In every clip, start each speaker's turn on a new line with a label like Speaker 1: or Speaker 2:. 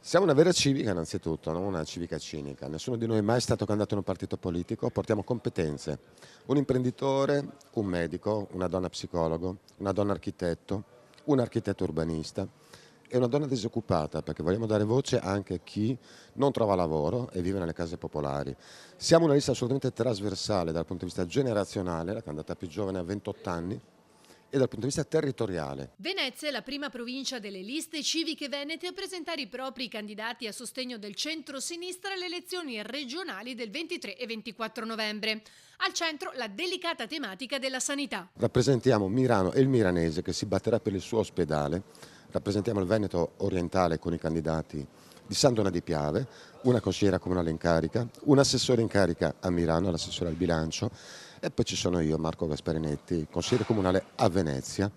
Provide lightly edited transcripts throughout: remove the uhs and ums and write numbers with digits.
Speaker 1: Siamo una vera civica innanzitutto, non una civica cinica. Nessuno di noi è mai stato candidato in un partito politico, portiamo competenze. Un imprenditore, un medico, una donna psicologo, una donna architetto, un architetto urbanista e una donna disoccupata, perché vogliamo dare voce anche a chi non trova lavoro e vive nelle case popolari. Siamo una lista assolutamente trasversale dal punto di vista generazionale, la candidata più giovane ha 28 anni, e dal punto di vista territoriale.
Speaker 2: Venezia è la prima provincia delle liste civiche venete a presentare i propri candidati a sostegno del centro-sinistra alle elezioni regionali del 23 e 24 novembre. Al centro la delicata tematica della sanità.
Speaker 1: Rappresentiamo Mirano e il miranese che si batterà per il suo ospedale, rappresentiamo il Veneto orientale con i candidati di Sandona di Piave, una consigliera comunale in carica, un assessore in carica a Milano, l'assessore al bilancio, e poi ci sono io, Marco Gasparinetti, consigliere comunale a Venezia.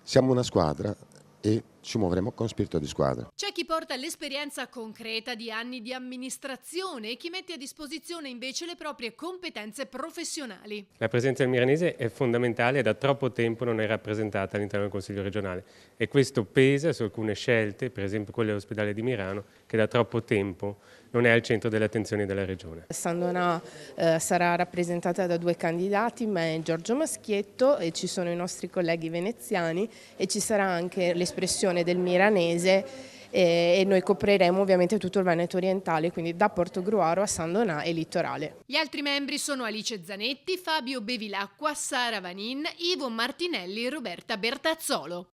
Speaker 1: Siamo una squadra e ci muoveremo con spirito di squadra.
Speaker 2: C'è chi porta l'esperienza concreta di anni di amministrazione e chi mette a disposizione invece le proprie competenze professionali.
Speaker 3: La presenza del milanese è fondamentale e da troppo tempo non è rappresentata all'interno del Consiglio regionale e questo pesa su alcune scelte, per esempio quelle dell'ospedale di Milano, che da troppo tempo non è al centro delle attenzioni della regione.
Speaker 4: Sandona sarà rappresentata da 2 candidati, me e Giorgio Maschietto, e ci sono i nostri colleghi veneziani e ci sarà anche l'espressione del milanese e noi copriremo ovviamente tutto il Veneto orientale, quindi da Portogruaro a Sandona e Litorale.
Speaker 2: Gli altri membri sono Alice Zanetti, Fabio Bevilacqua, Sara Vanin, Ivo Martinelli e Roberta Bertazzolo.